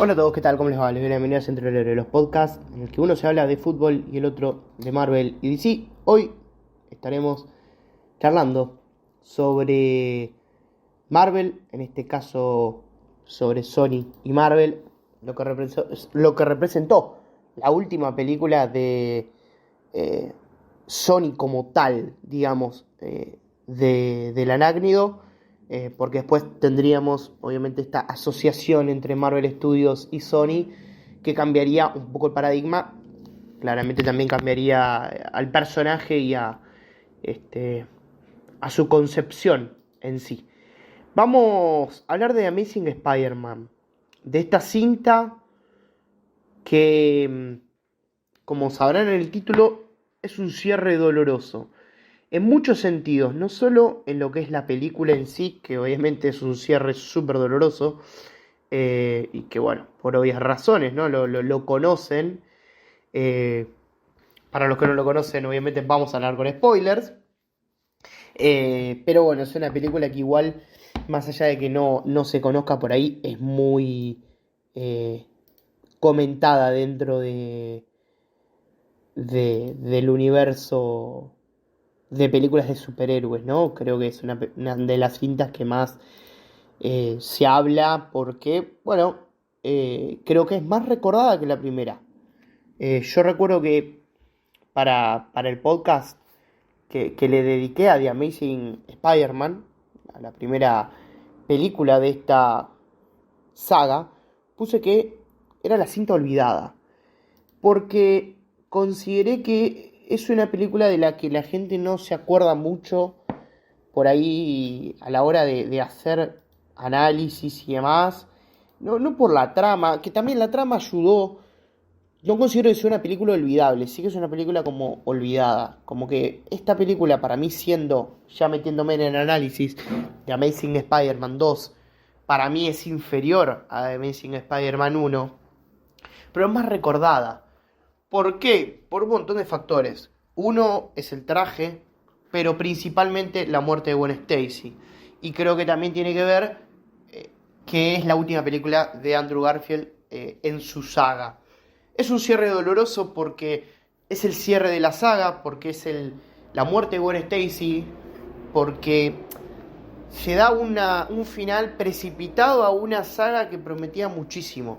Hola a todos, ¿qué tal? ¿Cómo les va? Les doy la bienvenida a Centro del Héroe de los podcasts, en el que uno se habla de fútbol y el otro de Marvel y DC. Hoy estaremos charlando sobre Marvel, en este caso sobre Sony y Marvel, lo que representó la última película de Sony como tal, digamos, del arácnido. Porque después tendríamos obviamente esta asociación entre Marvel Studios y Sony que cambiaría un poco el paradigma. Claramente también cambiaría al personaje y a su concepción en sí. Vamos a hablar de Amazing Spider-Man, de esta cinta que, como sabrán en el título, es un cierre doloroso. En muchos sentidos, no solo en lo que es la película en sí, que obviamente es un cierre súper doloroso, y que bueno, por obvias razones, ¿no? Lo conocen. Para los que no lo conocen, obviamente vamos a hablar con spoilers. Pero bueno, es una película que igual, más allá de que no se conozca por ahí, es muy comentada dentro del universo de películas de superhéroes, ¿no? Creo que es una de las cintas que más se habla porque, bueno, creo que es más recordada que la primera. Yo recuerdo que para el podcast que le dediqué a The Amazing Spider-Man, a la primera película de esta saga, puse que era la cinta olvidada, porque consideré que es una película de la que la gente no se acuerda mucho por ahí a la hora de hacer análisis y demás. No por la trama, que también la trama ayudó. No considero que sea una película olvidable, sí que es una película como olvidada. Como que esta película, para mí, siendo, ya metiéndome en el análisis de Amazing Spider-Man 2, para mí es inferior a Amazing Spider-Man 1, pero es más recordada. ¿Por qué? Por un montón de factores. Uno es el traje, pero principalmente la muerte de Gwen Stacy. Y creo que también tiene que ver que es la última película de Andrew Garfield en su saga. Es un cierre doloroso porque es el cierre de la saga, porque es la muerte de Gwen Stacy, porque se da un final precipitado a una saga que prometía muchísimo.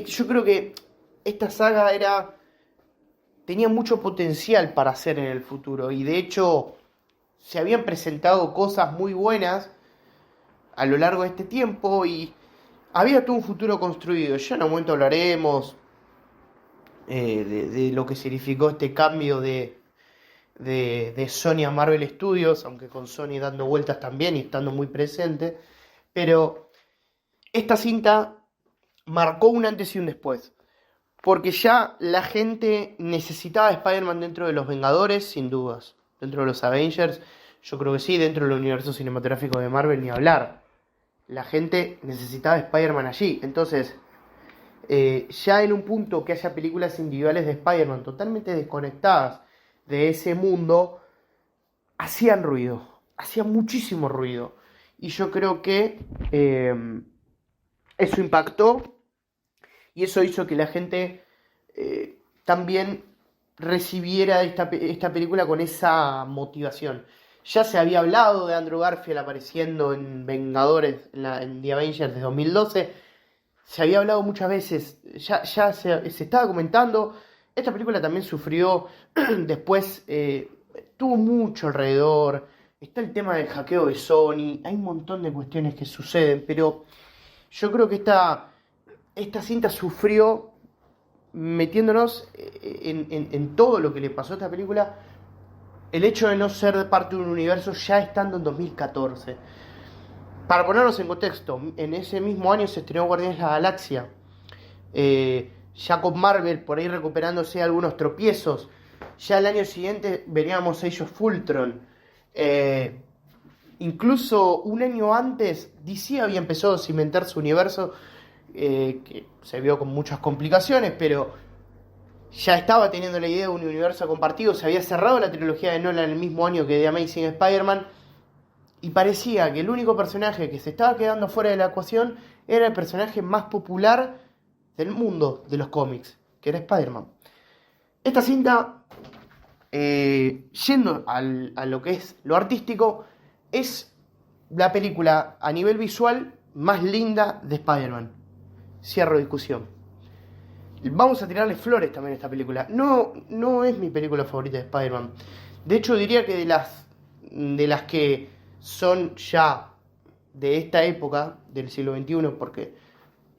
Yo creo que esta saga tenía mucho potencial para hacer en el futuro, y de hecho se habían presentado cosas muy buenas a lo largo de este tiempo y había todo un futuro construido. Ya en un momento hablaremos de lo que significó este cambio de Sony a Marvel Studios, aunque con Sony dando vueltas también y estando muy presente. Pero esta cinta marcó un antes y un después, porque ya la gente necesitaba a Spider-Man dentro de los Vengadores, sin dudas. Dentro de los Avengers, yo creo que sí. Dentro del universo cinematográfico de Marvel, ni hablar. La gente necesitaba a Spider-Man allí. Entonces, ya en un punto que haya películas individuales de Spider-Man totalmente desconectadas de ese mundo, hacían ruido. Hacían muchísimo ruido. Y yo creo que eso impactó. Y eso hizo que la gente también recibiera esta película con esa motivación. Ya se había hablado de Andrew Garfield apareciendo en Vengadores, en The Avengers de 2012. Se había hablado muchas veces, ya se estaba comentando. Esta película también sufrió después, tuvo mucho alrededor. Está el tema del hackeo de Sony. Hay un montón de cuestiones que suceden, pero yo creo que esta cinta sufrió metiéndonos en todo lo que le pasó a esta película, el hecho de no ser parte de un universo ya estando en 2014. Para ponernos en contexto, en ese mismo año se estrenó Guardianes de la Galaxia, ya con Marvel por ahí recuperándose algunos tropiezos. Ya el año siguiente veríamos Age of Ultron. Incluso un año antes DC había empezado a cimentar su universo, que se vio con muchas complicaciones, pero ya estaba teniendo la idea de un universo compartido. Se había cerrado la trilogía de Nolan el mismo año que The Amazing Spider-Man, Y parecía que el único personaje que se estaba quedando fuera de la ecuación era el personaje más popular del mundo de los cómics, que era Spider-Man. Esta cinta, yendo a lo que es lo artístico, es la película a nivel visual más linda de Spider-Man. Cierro discusión. Vamos a tirarle flores también a esta película. No es mi película favorita de Spider-Man. De hecho, diría que de las que son ya de esta época, del siglo XXI, porque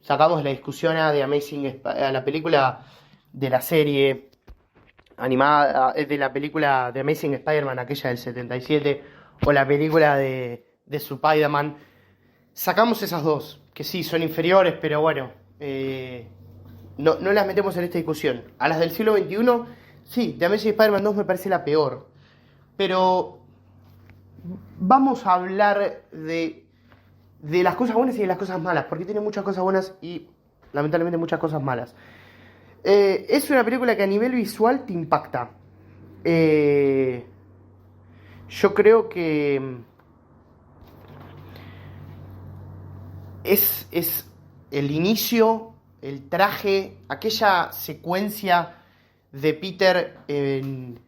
sacamos la discusión a la película de la serie animada, de la película de Amazing Spider-Man, aquella del 77, o la película de Spider-Man. Sacamos esas dos, que sí, son inferiores, pero bueno, no las metemos en esta discusión. A las del siglo XXI, sí, de Amazing Spider-Man 2 me parece la peor. Pero vamos a hablar de las cosas buenas y de las cosas malas, porque tiene muchas cosas buenas y lamentablemente muchas cosas malas. Es una película que a nivel visual te impacta. Yo creo que es el inicio, el traje, aquella secuencia de Peter en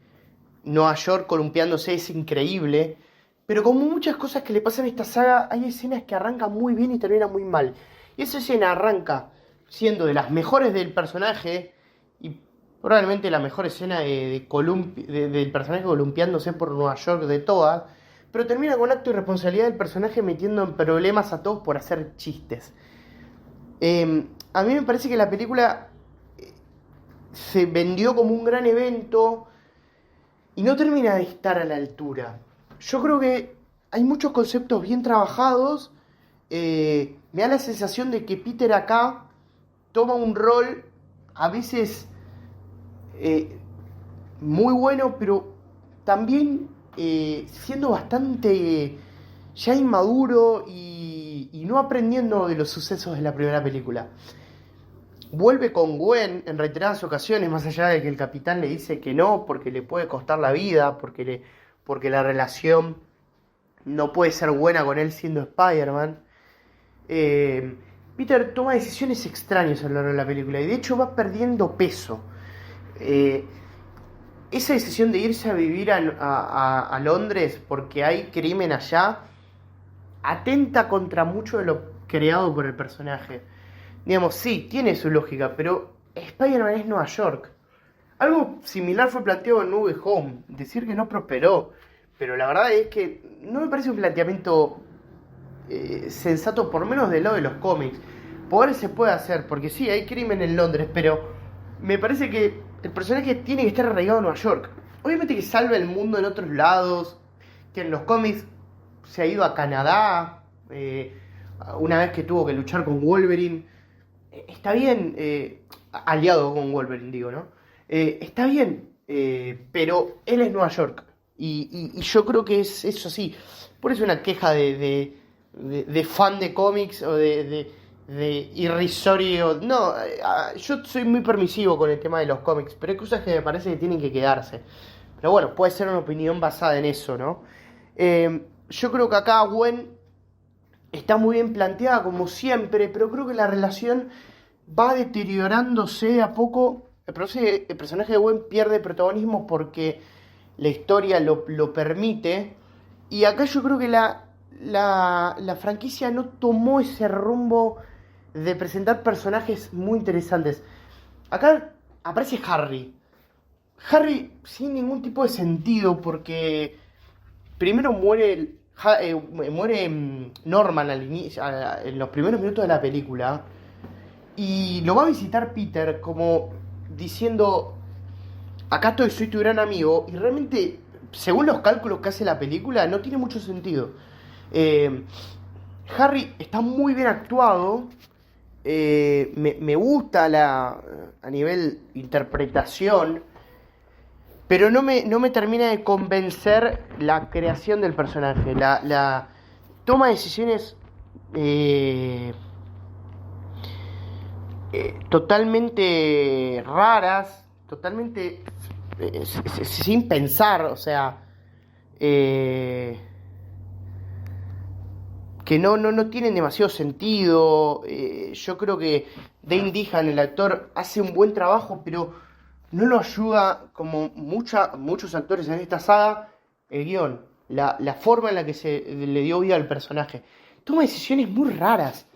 Nueva York columpiándose es increíble. Pero como muchas cosas que le pasan a esta saga, hay escenas que arrancan muy bien y terminan muy mal. Y esa escena arranca siendo de las mejores del personaje y probablemente la mejor escena del personaje columpiándose por Nueva York de todas, pero termina con acto de irresponsabilidad del personaje metiendo en problemas a todos por hacer chistes. A mí me parece que la película se vendió como un gran evento y no termina de estar a la altura. Yo creo que hay muchos conceptos bien trabajados. Me da la sensación de que Peter acá toma un rol a veces muy bueno, pero también siendo bastante ya inmaduro y no aprendiendo de los sucesos de la primera película. Vuelve con Gwen en reiteradas ocasiones, más allá de que el capitán le dice que no, porque le puede costar la vida, porque la relación no puede ser buena con él siendo Spider-Man. Peter toma decisiones extrañas a lo largo de la película y de hecho va perdiendo peso. Esa decisión de irse a vivir a Londres porque hay crimen allá atenta contra mucho de lo creado por el personaje. Digamos, sí, tiene su lógica, pero Spider-Man es Nueva York. Algo similar fue planteado en No Way Home, decir que no prosperó, pero la verdad es que no me parece un planteamiento sensato, por menos del lado de los cómics. Poder se puede hacer, porque sí, hay crimen en Londres, pero me parece que el personaje tiene que estar arraigado en Nueva York. Obviamente que salva el mundo en otros lados, que en los cómics se ha ido a Canadá, una vez que tuvo que luchar con Wolverine. Está bien, aliado con Wolverine, digo, ¿no? Está bien, pero él es Nueva York. Y yo creo que es eso así. Por eso una queja de fan de cómics o de irrisorio. No, yo soy muy permisivo con el tema de los cómics, pero hay cosas que me parece que tienen que quedarse. Pero bueno, puede ser una opinión basada en eso, ¿no? Yo creo que acá Gwen está muy bien planteada como siempre, pero creo que la relación va deteriorándose a poco. El personaje de Gwen pierde protagonismo porque la historia lo permite. Y acá yo creo que la franquicia no tomó ese rumbo de presentar personajes muy interesantes. Acá aparece Harry. Harry sin ningún tipo de sentido porque primero muere Norman al inicio, en los primeros minutos de la película, y lo va a visitar Peter como diciendo, acá estoy, soy tu gran amigo, y realmente, según los cálculos que hace la película, no tiene mucho sentido. Harry está muy bien actuado, me gusta a nivel interpretación, pero no me termina de convencer la creación del personaje. La toma de decisiones totalmente raras, totalmente sin pensar, o sea, que no tienen demasiado sentido. Yo creo que Dane Dehan, el actor, hace un buen trabajo, pero no lo ayuda, como muchos actores en esta saga, el guión, la forma en la que se le dio vida al personaje. Toma decisiones muy raras,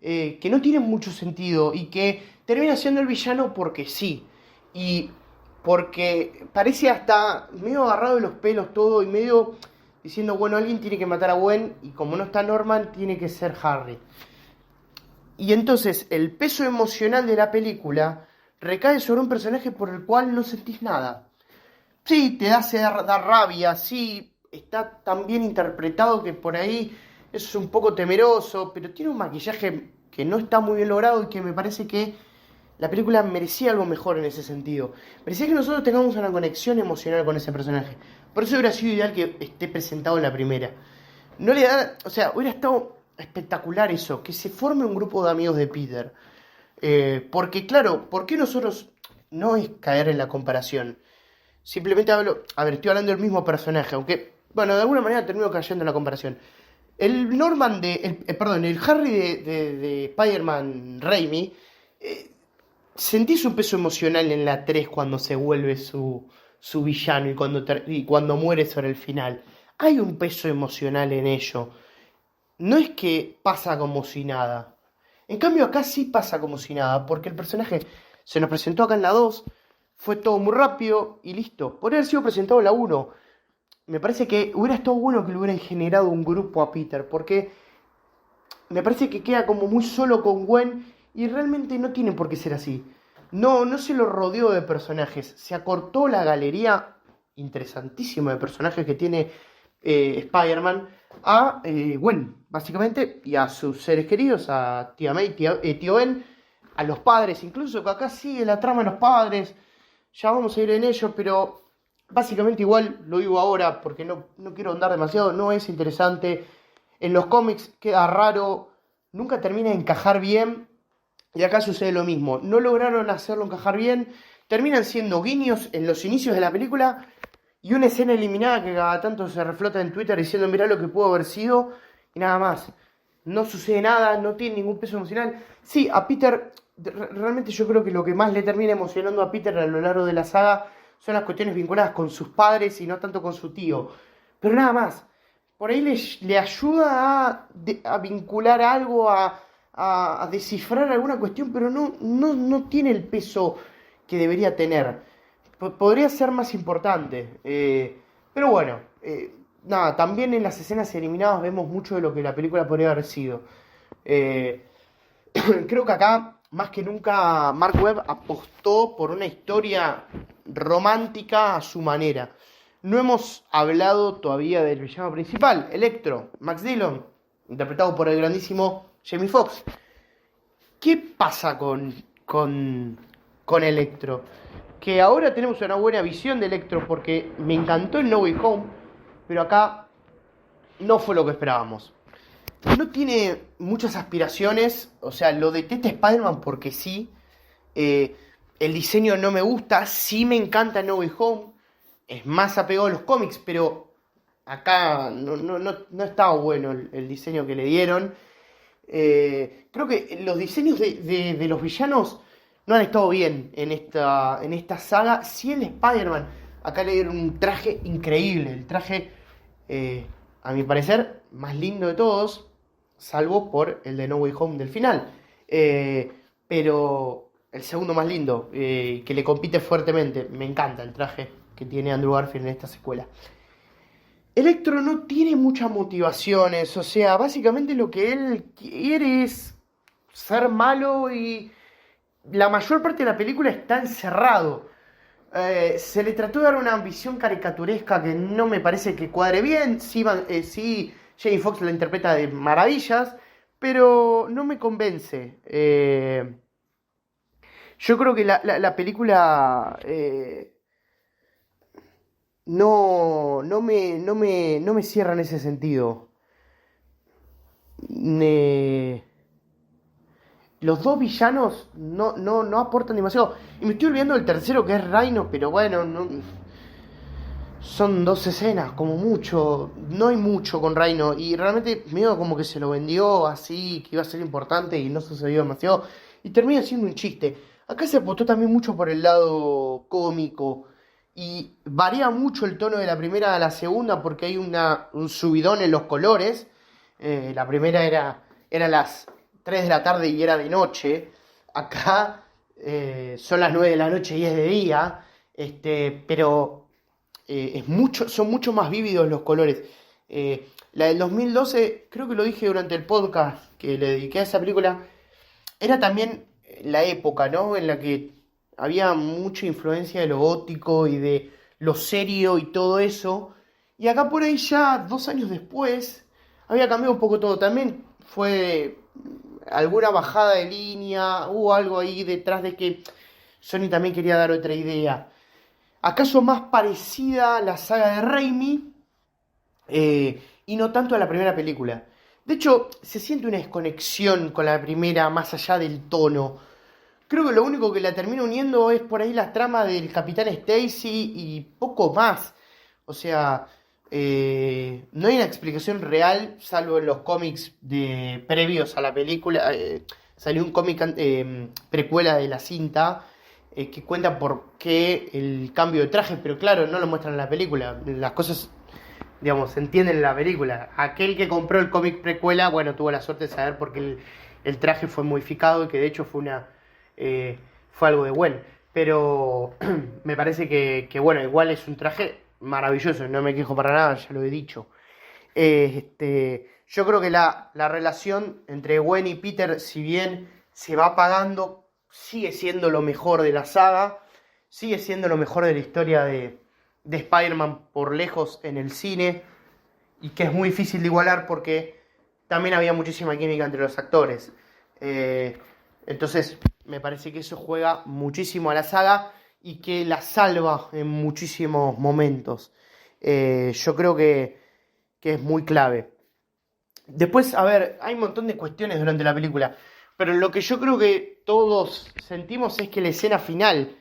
que no tienen mucho sentido y que termina siendo el villano porque sí. Y porque parece hasta medio agarrado de los pelos todo y medio diciendo, bueno, alguien tiene que matar a Gwen y como no está Norman, tiene que ser Harry. Y entonces el peso emocional de la película recae sobre un personaje por el cual no sentís nada. Sí, te hace dar rabia, sí, está tan bien interpretado que por ahí eso es un poco temeroso, pero tiene un maquillaje que no está muy bien logrado y que me parece que la película merecía algo mejor en ese sentido. Merecía que nosotros tengamos una conexión emocional con ese personaje. Por eso hubiera sido ideal que esté presentado en la primera. No le da, o sea, hubiera estado espectacular eso, que se forme un grupo de amigos de Peter. Porque claro, ¿por qué nosotros no es caer en la comparación? Simplemente hablo, a ver, estoy hablando del mismo personaje, aunque, bueno, de alguna manera termino cayendo en la comparación. El Norman el Harry de Spider-Man Raimi, sentís un peso emocional en la 3 cuando se vuelve su villano y cuando muere sobre el final. Hay un peso emocional en ello. No es que pasa como si nada. En cambio acá sí pasa como si nada, porque el personaje se nos presentó acá en la 2, fue todo muy rápido y listo. Podría haber sido presentado en la 1. Me parece que hubiera estado bueno que le hubieran generado un grupo a Peter, porque me parece que queda como muy solo con Gwen y realmente no tiene por qué ser así. No se lo rodeó de personajes, se acortó la galería interesantísima de personajes que tiene Spider-Man a Gwen, básicamente, y a sus seres queridos, a tía May, tío Ben, a los padres, incluso que acá sigue la trama de los padres, ya vamos a ir en ello, pero básicamente igual lo digo ahora porque no quiero andar demasiado, no es interesante. En los cómics queda raro, nunca termina de encajar bien. Y acá sucede lo mismo. No lograron hacerlo encajar bien. Terminan siendo guiños en los inicios de la película. Y una escena eliminada que cada tanto se reflota en Twitter diciendo mirá lo que pudo haber sido. Y nada más. No sucede nada, no tiene ningún peso emocional. Sí, a Peter, realmente yo creo que lo que más le termina emocionando a Peter a lo largo de la saga son las cuestiones vinculadas con sus padres y no tanto con su tío. Pero nada más. Por ahí le ayuda a vincular algo, a descifrar alguna cuestión, pero no tiene el peso que debería tener. Podría ser más importante. Pero bueno, nada, también en las escenas eliminadas vemos mucho de lo que la película podría haber sido. Eh, Creo que acá, más que nunca, Mark Webb apostó por una historia romántica a su manera. No hemos hablado todavía del villano principal, Electro, Max Dillon, interpretado por el grandísimo Jamie Foxx. ¿Qué pasa con Electro? Que ahora tenemos una buena visión de Electro porque me encantó el No Way Home, pero acá no fue lo que esperábamos. No tiene muchas aspiraciones, o sea, lo detesta Spider-Man porque sí. El diseño no me gusta, sí me encanta No Way Home, es más apegado a los cómics, pero acá no estaba bueno el diseño que le dieron. Creo que los diseños de los villanos no han estado bien en esta saga. Sí, el Spider-Man, acá le dieron un traje increíble, el traje, a mi parecer, más lindo de todos, salvo por el de No Way Home del final. Pero el segundo más lindo, que le compite fuertemente. Me encanta el traje que tiene Andrew Garfield en esta secuela. Electro no tiene muchas motivaciones, o sea, básicamente lo que él quiere es ser malo y la mayor parte de la película está encerrado. Se le trató de dar una visión caricaturesca que no me parece que cuadre bien. Sí, Jamie Foxx la interpreta de maravillas, pero no me convence. Yo creo que la película no me cierra en ese sentido. Ne- Los dos villanos no aportan demasiado. Y me estoy olvidando del tercero que es Rhino, pero bueno, son dos escenas, como mucho. No hay mucho con Reino. Y realmente medio como que se lo vendió así, que iba a ser importante y no sucedió demasiado. Y termina siendo un chiste. Acá se apostó también mucho por el lado cómico. Y varía mucho el tono de la primera a la segunda porque hay un subidón en los colores. La primera era las 3 de la tarde y era de noche. Acá son las 9 de la noche y es de día. Pero son mucho más vívidos los colores. La del 2012, creo que lo dije durante el podcast que le dediqué a esa película, era también la época, ¿no? En la que había mucha influencia de lo gótico y de lo serio y todo eso. Y acá por ahí ya 2 años después había cambiado un poco todo. También fue alguna bajada de línea, hubo algo ahí detrás de que Sony también quería dar otra idea. ¿Acaso más parecida a la saga de Raimi y no tanto a la primera película? De hecho, se siente una desconexión con la primera más allá del tono. Creo que lo único que la termina uniendo es por ahí la trama del Capitán Stacy y poco más. O sea, no hay una explicación real, salvo en los cómics previos a la película. Salió un cómic precuela de la cinta que cuenta por qué el cambio de traje, pero claro, no lo muestran en la película. Las cosas, digamos, se entienden en la película. Aquel que compró el cómic precuela, bueno, tuvo la suerte de saber por qué el traje fue modificado y que de hecho fue algo de bueno. Pero me parece bueno, igual es un traje maravilloso, no me quejo para nada, ya lo he dicho. Yo creo que la relación entre Gwen y Peter, si bien se va apagando, sigue siendo lo mejor de la saga, sigue siendo lo mejor de la historia de Spider-Man por lejos en el cine, y que es muy difícil de igualar porque también había muchísima química entre los actores. Entonces, me parece que eso juega muchísimo a la saga y que la salva en muchísimos momentos. Yo creo que es muy clave. Después, a ver, hay un montón de cuestiones durante la película, pero lo que yo creo que todos sentimos es que la escena final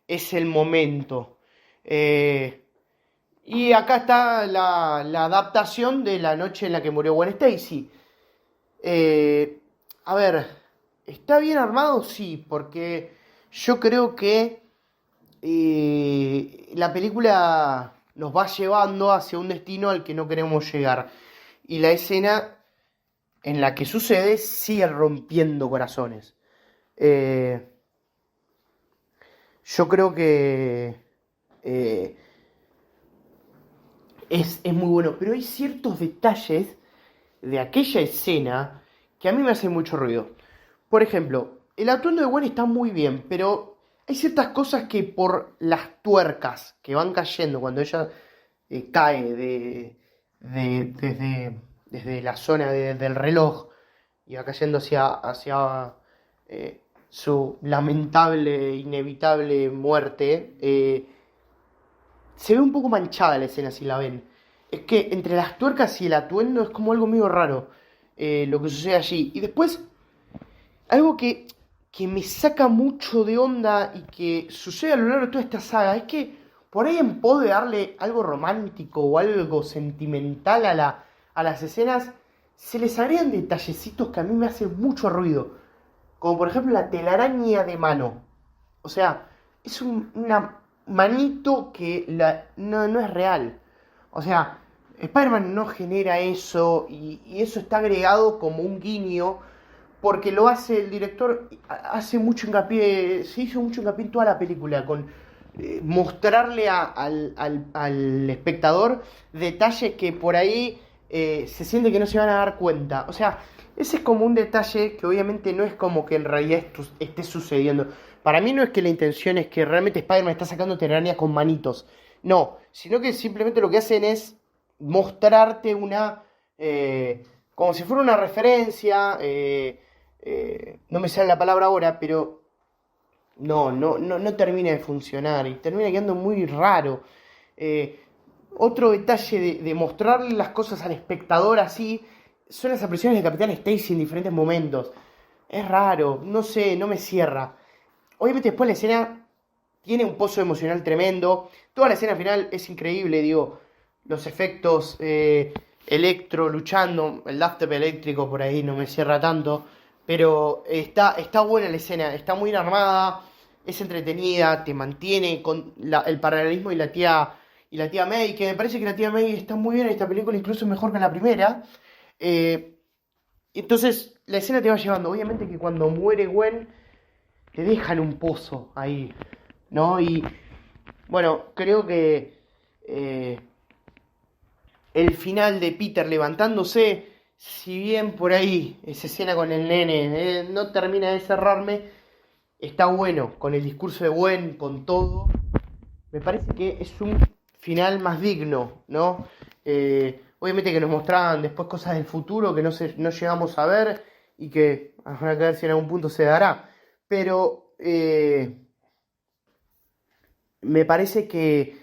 es el momento. Eh, y acá está la adaptación de la noche en la que murió Gwen Stacy. Eh, a ver, ¿está bien armado? Sí, porque yo creo que la película nos va llevando hacia un destino al que no queremos llegar. Y la escena en la que sucede sigue rompiendo corazones. Eh, yo creo que eh, es muy bueno, pero hay ciertos detalles de aquella escena que a mí me hacen mucho ruido. Por ejemplo, el atuendo de Gwen está muy bien, pero hay ciertas cosas que por las tuercas que van cayendo cuando ella cae desde la zona del reloj y va cayendo hacia su lamentable, inevitable muerte, se ve un poco manchada la escena si la ven. Es que entre las tuercas y el atuendo es como algo medio raro lo que sucede allí. Y después, algo que me saca mucho de onda y que sucede a lo largo de toda esta saga es que por ahí en pos de darle algo romántico o algo sentimental a las escenas, se les agregan detallecitos que a mí me hacen mucho ruido. Como por ejemplo la telaraña de mano. O sea, es una manito que no es real. O sea, Spider-Man no genera eso y eso está agregado como un guiño porque lo hace el director, hace mucho hincapié, se hizo mucho hincapié en toda la película con mostrarle al espectador detalles que por ahí se siente que no se van a dar cuenta. O sea, ese es como un detalle que obviamente no es como que en realidad esto esté sucediendo. Para mí no es que la intención es que realmente Spider-Man está sacando telarañas con manitos. No, sino que simplemente lo que hacen es mostrarte como si fuera una referencia. No me sale la palabra ahora, pero no termina de funcionar y termina quedando muy raro. Eh, Otro detalle de mostrarle las cosas al espectador así son las apariciones de Capitán Stacy en diferentes momentos. Es raro, no sé, no me cierra. Obviamente después la escena tiene un pozo emocional tremendo. Toda la escena final es increíble, digo, los efectos, Electro luchando, el dubstep eléctrico por ahí no me cierra tanto, pero está buena la escena, está muy bien armada, es entretenida, te mantiene con el paralelismo y la tía May, que me parece que la tía May está muy bien en esta película, incluso mejor que en la primera. Eh, entonces la escena te va llevando, obviamente que cuando muere Gwen te dejan un pozo ahí, ¿no? Y bueno, creo que el final de Peter levantándose, si bien por ahí esa escena con el nene no termina de cerrarme, está bueno, con el discurso de Gwen, con todo, me parece que es un final más digno, ¿no? Obviamente que nos mostraban después cosas del futuro que no llegamos a ver y que habrá que ver si en algún punto se dará, pero me parece que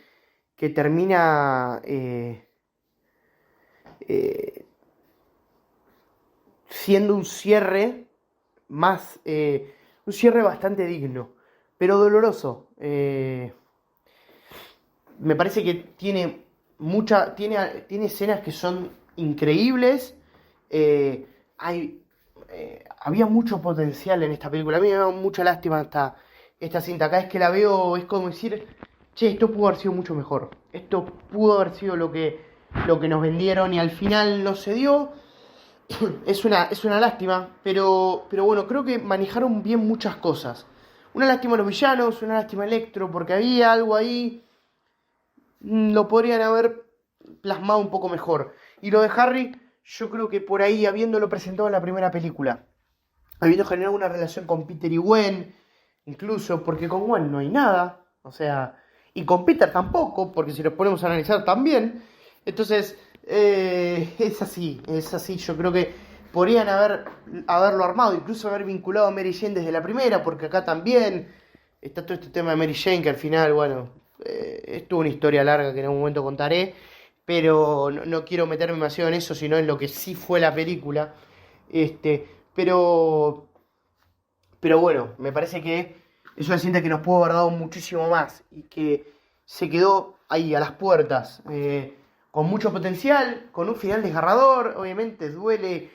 termina eh, siendo un cierre bastante digno, pero doloroso. Me parece que tiene escenas que son increíbles. eh, Había mucho potencial en esta película. A mí me da mucha lástima esta cinta. Cada vez que la veo es como decir, che, esto pudo haber sido mucho mejor. Esto pudo haber sido lo que nos vendieron y al final no se dio. Es una lástima, pero bueno, creo que manejaron bien muchas cosas. Una lástima a los villanos, una lástima a Electro, porque había algo ahí, lo podrían haber plasmado un poco mejor. Y lo de Harry, yo creo que por ahí, habiéndolo presentado en la primera película, habiendo generado una relación con Peter y Gwen, incluso, porque con Gwen no hay nada, o sea, y con Peter tampoco, porque si lo ponemos a analizar también, entonces, es así, yo creo que podrían haberlo armado, incluso haber vinculado a Mary Jane desde la primera, porque acá también está todo este tema de Mary Jane, que al final, bueno, es toda una historia larga que en algún momento contaré, pero no quiero meterme demasiado en eso, sino en lo que sí fue la película, pero bueno, me parece que es una cinta que nos pudo haber dado muchísimo más y que se quedó ahí a las puertas, con mucho potencial, con un final desgarrador, obviamente duele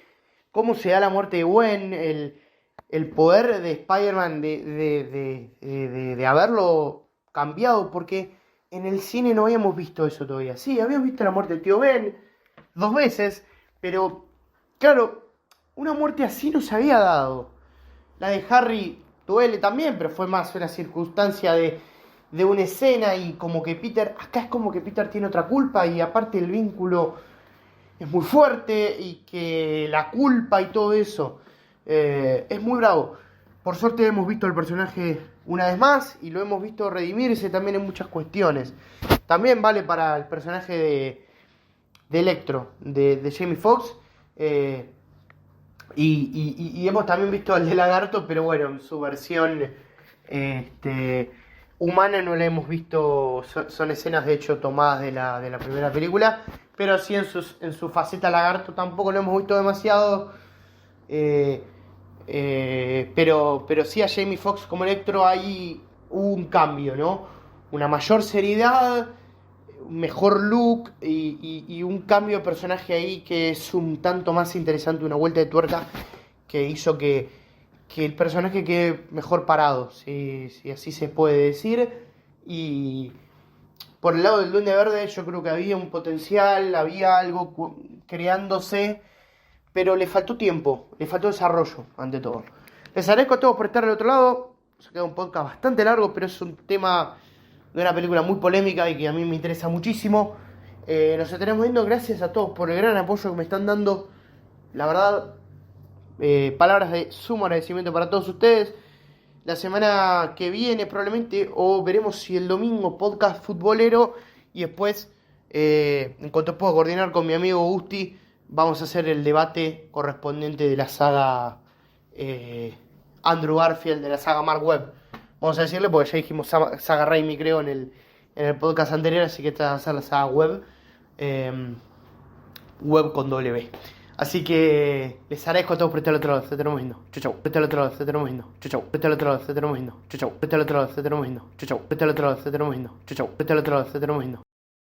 cómo se da la muerte de Gwen, el poder de Spider-Man de haberlo cambiado, porque en el cine no habíamos visto eso todavía. Sí, habíamos visto la muerte del tío Ben 2 veces, pero claro, una muerte así no se había dado. La de Harry duele también, pero fue más una circunstancia de una escena y como que acá es como que Peter tiene otra culpa y aparte el vínculo es muy fuerte y que la culpa y todo eso es muy bravo. Por suerte hemos visto al personaje una vez más y lo hemos visto redimirse también en muchas cuestiones. También vale para el personaje de Electro, de Jamie Foxx. Y hemos también visto al de Lagarto, pero bueno, en su versión humana no la hemos visto. Son escenas de hecho tomadas de la primera película, pero sí en su faceta Lagarto tampoco lo hemos visto demasiado. Pero sí a Jamie Foxx como Electro hay un cambio, ¿no? Una mayor seriedad, un mejor look y un cambio de personaje ahí que es un tanto más interesante, una vuelta de tuerca que hizo que el personaje quede mejor parado, si así se puede decir. Y por el lado del Duende Verde yo creo que había un potencial, había algo creándose, pero le faltó tiempo, le faltó desarrollo, ante todo. Les agradezco a todos por estar al otro lado. Se queda un podcast bastante largo, pero es un tema de una película muy polémica y que a mí me interesa muchísimo. Nos estaremos viendo. Gracias a todos por el gran apoyo que me están dando. La verdad, palabras de sumo agradecimiento para todos ustedes. La semana que viene probablemente, o veremos si el domingo, podcast futbolero. Y después, en cuanto pueda coordinar con mi amigo Gusti, vamos a hacer el debate correspondiente de la saga Andrew Garfield, de la saga Mark Webb. Vamos a decirle, porque ya dijimos saga Raimi, creo, en el podcast anterior, así que esta va a ser la saga Webb. Webb con W. Así que les agradezco a todos por estar al otro lado. Se tenemos viendo. Chau, chau. Por estar al otro lado. Se tenemos viendo. Chau, chau. Por estar al otro lado. Se tenemos viendo. Chau, chau. Por estar al otro lado. Se tenemos viendo. Chau, chau. Por estar al otro lado. Se tenemos viendo. Chau, chau. Por estar al otro lado. Se tenemos viendo.